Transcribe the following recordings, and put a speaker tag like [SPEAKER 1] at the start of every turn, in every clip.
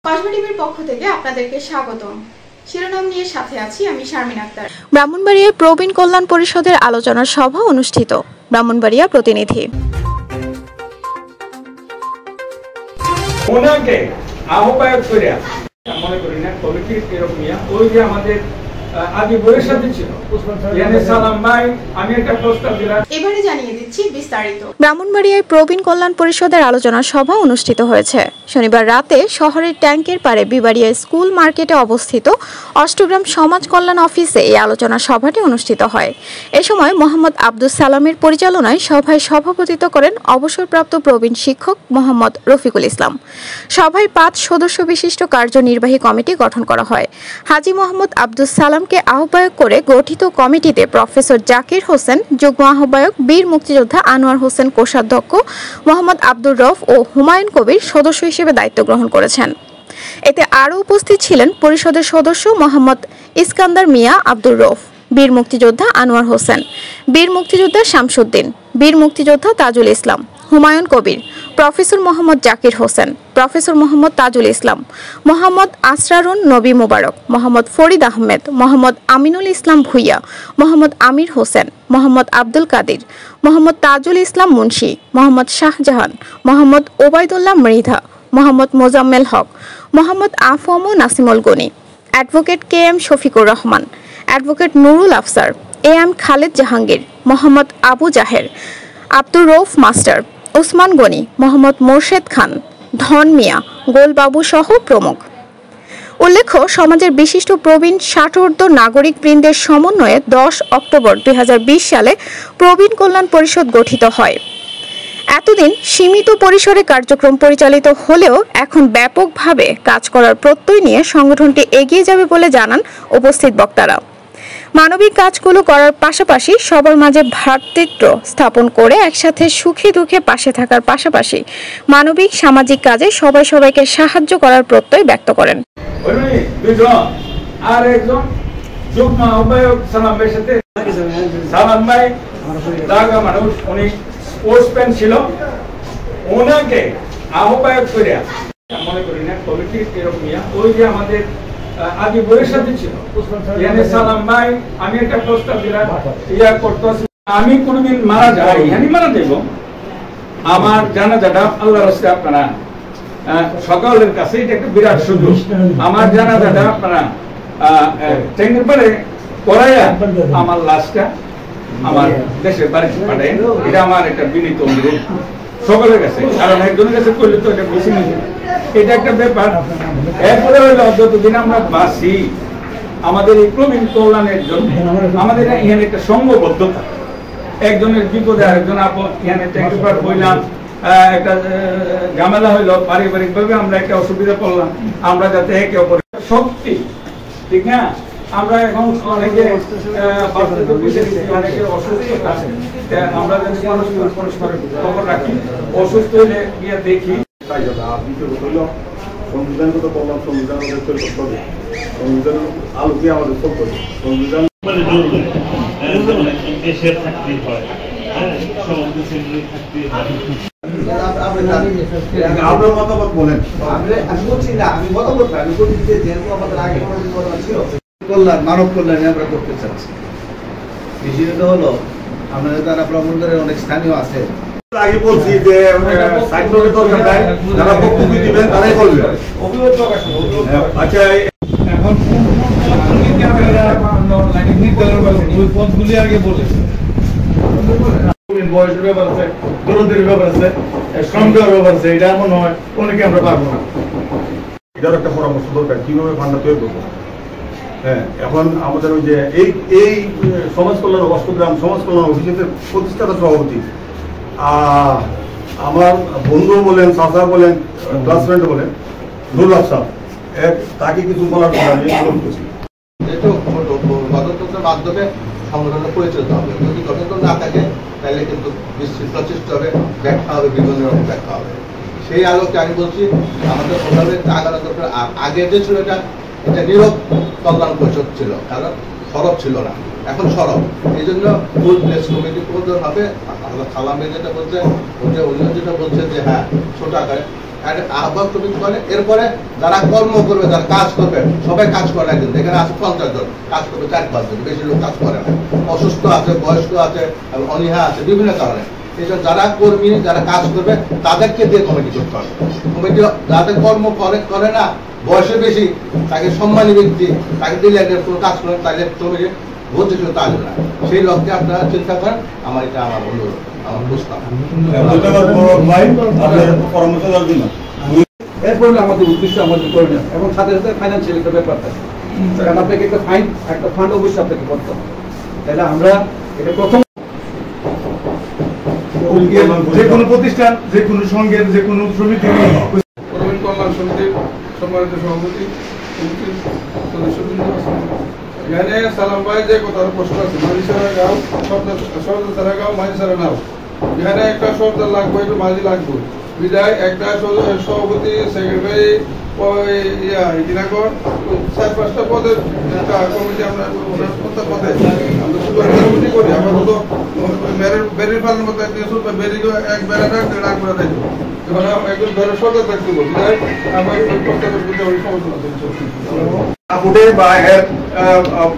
[SPEAKER 1] Cosmo টিভির পক্ষ থেকে আপনাদেরকে স্বাগতম। শিরোনাম নিয়ে সাথে আছি আমি শারমিন আক্তার।
[SPEAKER 2] ব্রাহ্মণবাড়িয়ায় প্রবীণ কল্যাণ পরিষদের আলোচনা সভা অনুষ্ঠিত। ব্রাহ্মণবাড়িয়া প্রতিনিধি।
[SPEAKER 3] ওনাকে আহ্বায়ক করে মনে করি না কমিটির এরকম ওই যে আমাদের আদি বইয়ের সাথে ছিল সালাম ভাই, আমি একটা প্রস্তাব দিলাম।
[SPEAKER 1] এবারে জানিয়ে দিচ্ছি বিস্তারিত।
[SPEAKER 2] ব্রাহ্মণবাড়িয়ায় প্রবীণ কল্যাণ পরিষদের আলোচনা সভা অনুষ্ঠিত হয়েছে। শনিবার রাতে শহরের ট্যাঙ্কের পাড়ে বিবাড়িয়া স্কুল মার্কেটে অবস্থিত অষ্টগ্রাম সমাজ কল্যাণ অফিসে এই আলোচনা সভাটি অনুষ্ঠিত হয়। এ সময় মোহাম্মদ আব্দুস সালামের পরিচালনায় সভায় সভাপতিত্ব করেন অবসরপ্রাপ্ত প্রবীণ শিক্ষক মোহাম্মদ রফিকুল ইসলাম। সভায় 5 সদস্য বিশিষ্ট কার্যনির্বাহী কমিটি গঠন করা হয়। হাজী মোহাম্মদ আব্দুস সালামকে আহ্বায়ক করে গঠিত কমিটিতে প্রফেসর জাকির হোসেন, যুগ্ম আহ্বায়ক বীর মুক্তিযোদ্ধা আনোয়ার হোসেন, কোষাধ্যক্ষ মোহাম্মদ আব্দুর রউফ ও হুমায়ুন কবির সদস্য হিসেবে দায়িত্ব গ্রহণ করেছেন। এতে আরও উপস্থিত ছিলেন পরিষদের সদস্য মোহাম্মদ ইস্কান্দার মিয়া, আব্দুর রউফ, বীর মুক্তিযোদ্ধা আনোয়ার হোসেন, বীর মুক্তিযোদ্ধা শামসুদ্দিন, বীর মুক্তিযোদ্ধা Tajul Islam, Humayun Kabir, professor Mohammad Zakir Hossain, professor Mohammad Tajul Islam, Mohammad Asrarun Nabi Mobarak, Mohammad Farid Ahmed, Mohammad Aminul Islam Bhuiyan, Mohammad Amir Hossain, Mohammad Abdul Kadir, Mohammad Tajul Islam Munshi, Mohammad Shahjahan, Mohammad Obaidullah Mridha, Mohammad Mozammel Haque, Mohammad AFM Nasimul Gani, advocate K M Shafiqur Rahman, advocate Nurul Afsar, A M Khaled Jahangir, Mohammad Abu Zaher, Abdur Rauf master, Osman Gani, Mohammad Morshed খান, ধন মিয়া, গোলবাবু সহ প্রমুখ। উল্লেখ্য, সমাজের বিশিষ্ট প্রবীণ 60 নাগরিক বৃন্দের সমন্বয়ে 10 অক্টোবর 2020 সালে প্রবীণ কল্যাণ পরিষদ গঠিত হয়। এতদিন সীমিত পরিসরে কার্যক্রম পরিচালিত হলেও এখন ব্যাপকভাবে কাজ করার প্রত্যয় নিয়ে সংগঠনটি এগিয়ে যাবে বলে জানান উপস্থিত বক্তারা। মানবিক কাজগুলো করার পাশাপাশি সবার মাঝে ভ্রাতৃত্ব স্থাপন করে একসাথে সুখে দুঃখে পাশে থাকার পাশাপাশি মানবিক সামাজিক কাজে সবাই সবাইকে সাহায্য করার প্রত্যয় ব্যক্ত করেন।
[SPEAKER 3] আর একজন যুগ্ম আহ্বায়ক সালাম ভাইয়ের সাথে সালাম ভাই দাগা মানুষ, উনি স্পোর্টসম্যান ছিল, ওনাকে আহ্বায়ক করে মনে করি না কমিটির এরকম ওই যে আমাদের আদি বইয়ের সাথে ছিল সালাম ভাই, আমি একটা প্রস্তাব দিলাম করতেছি। আমি কোনদিন মারা যাই, আমি মারা যাইব, আমার জানাজাটা আল্লাহর রাস্তে আপনারা সকালের কাছে, এটা একটা বিরাট সুযোগ। আমার জানাজাটা আপনারা ট্যাঙ্কের পাড়ে করাইয়া আমার লাশটা আমার দেশের বাড়িতে পাঠায়, এটা আমার একটা বিনীত অনুরোধ সকলের কাছে। কারণ একজনের কাছে করলে তো এটা বেশি নিয়ে, এটা একটা ব্যাপার। এরপরে হইলো যতদিন আমরা বাঁচি আমাদের এই প্রবীণ কল্যাণের জন্য আমাদের এখানে একটা সংঘবদ্ধতা, একজনের বিপদে আরেকজন আপদ, এখানে ট্যাঙ্কের পাড় হইলাম, একটা ঝামেলা হইলো, পারিবারিক ভাবে আমরা একটা অসুবিধা পড়লাম, আমরা যাতে একে অপরের শক্তি, ঠিক না? আমরা এখন অনেকে অসুস্থ আছে, আমরা যদি পরস্পরের খবর রাখি, অসুস্থ হলে গিয়ে দেখি।
[SPEAKER 4] সংবিধানগত বললাম, সংবিধান আমাদের তৈরি করতে হবে, সংবিধান আলোকে আমাদের চলতে হবে। সংবিধান
[SPEAKER 5] দেশের চাকরি হয়,
[SPEAKER 4] আপনার মতামত বলেন।
[SPEAKER 6] আমি বলছি না, আমি মতামত আমি বলছি যে যেহেতু আমাদের আগে ছিল কল্যাণ, মানব কল্যাণে আমরা করতে চাচ্ছি। বিষয়টা হলো আমাদের দ্বারা ব্রাহ্মণবাড়িয়ার অনেক স্থানীয় আছে,
[SPEAKER 4] আগে বলছি যে যারা বক্তব্য দিবেন তারাই বলবেন। আচ্ছা,
[SPEAKER 3] এখন পদগুলি আগে বলেছে,
[SPEAKER 4] বয়সের ব্যাপার আছে, দরদের ব্যাপার আছে, শ্রম দেওয়ার ব্যাপার আছে, এটা এমন নয় অনেকে আমরা পারবো না। এটার একটা পরামর্শ দরকার, কিভাবে ফান্ডটা তৈরি করবো। হ্যাঁ, এখন আমাদের ওই যে এই সমাজ কল্যাণ অষ্টগ্রাম সমাজ কল্যাণ অফিসের প্রতিষ্ঠাতা সভাপতি আমার বন্ধু বলেন, চাচা বলেন, ক্লাসমেট বলেন, নুরুল আফসার, তাকে কিছু বলার জন্য আমি অনুরোধ করছি।
[SPEAKER 6] গণতন্ত্রের মাধ্যমে সংগঠনটা পরিচালিত হবে, যদি গণতন্ত্র না থাকে তাহলে কিন্তু বিস্তৃত চেষ্টা হবে, ব্যাখ্যা হবে, বিভিন্ন রকম ব্যাখ্যা হবে। সেই আলোকে আমি বলছি আমাদের প্রধানের আগানো দরকার। আর আগে যে ছিল এটা নীরব কল্যাণ পরিষদ ছিল, কারণ সরব ছিল না, এখন সরব। এই জন্য ফুল প্লেস কমিটি প্রয়োজন হবে। সালামে যেটা বলছে, উনি যেটা বলছে যে হ্যাঁ ছোট আকারে আহ্বায়ক সমিতি করে, এরপরে যারা কর্ম করবে, যারা কাজ করবে, সবাই কাজ করে একদিন। এখানে আছে 50 জন, কাজ করবে 4-5 জন, বেশি লোক কাজ করে না। অসুস্থ আছে, বয়স্ক আছে, অনীহা আছে, বিভিন্ন কারণে। এইসব যারা কর্মী, যারা কাজ করবে তাদেরকে দিয়ে কমিটি করতে হবে। কমিটি যাদের কর্ম করে না, বয়সে বেশি, তাকে সম্মানী ব্যক্তি, তাকে দিলে কোনো কাজ করেন, তাহলে কমিটি ভর্তি ছিল তা না। সেই লক্ষ্যে আপনারা চিন্তা করেন। এটা আমার অনুরোধ, আমার প্রস্তাব।
[SPEAKER 5] এরপর আমাদের উদ্দেশ্য আমাদের করে নেন এবং সাথে সাথে ফাইন্যান্সিয়াল একটা ব্যাপার থাকে, কারণ আপনাকে একটা ফান্ড অবশ্যই আপনাকে করতে হবে। তাহলে আমরা এটা প্রথম
[SPEAKER 4] যে কোনো প্রতিষ্ঠান, যে কোনো সংঘের, যে কোনো সমিতি,
[SPEAKER 7] প্রবীণ কল্যাণ সমিতির সম্মানিত সভাপতি, সমিতির সদস্যবৃন্দ, এখানে সালাম ভাই যে কথার প্রশ্ন আছে, মাঝি সারা গাও, সর্দার সারা গাও, মাঝি সারা নাও। এখানে একটা সর্দার লাগবে, একটু মাঝি লাগবে, বিদায় একটা সভাপতি, সেক্রেটারি, 4-5টা পদের একটা কমিটি আমরা পদে আমরা কমিটি করি। আমরা তো বেরির ফালের মতো বেরি এক বেড়া থাকতে রাগ করে থাকবো, এবার একজন বেড়া সরকার থাকতে বলি, আমার
[SPEAKER 4] আপডে বা এর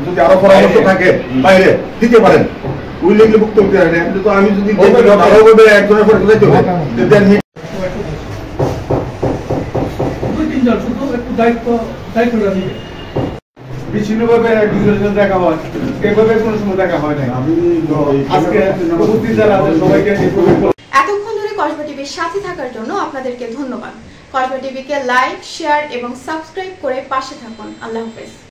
[SPEAKER 4] যদি আরো পরামর্শ থাকে বাইরে দিতে পারেন, উল্লেখলে বক্তব্য দিতে পারেন। কিন্তু আমি যদি একজনের পরে যাইতে হবে, বিচ্ছিন্নভাবে দেখা হয়, এভাবে কোনো সময় দেখা হয় না। আমি আজকে উপস্থিত যারা আছেন সবাইকে
[SPEAKER 1] এতক্ষণ ধরে কসবা টিভির সাথে থাকার জন্য আপনাদেরকে ধন্যবাদ। কসবা টিভিকে লাইক, শেয়ার এবং সাবস্ক্রাইব করে পাশে থাকুন। আল্লাহ হাফেজ।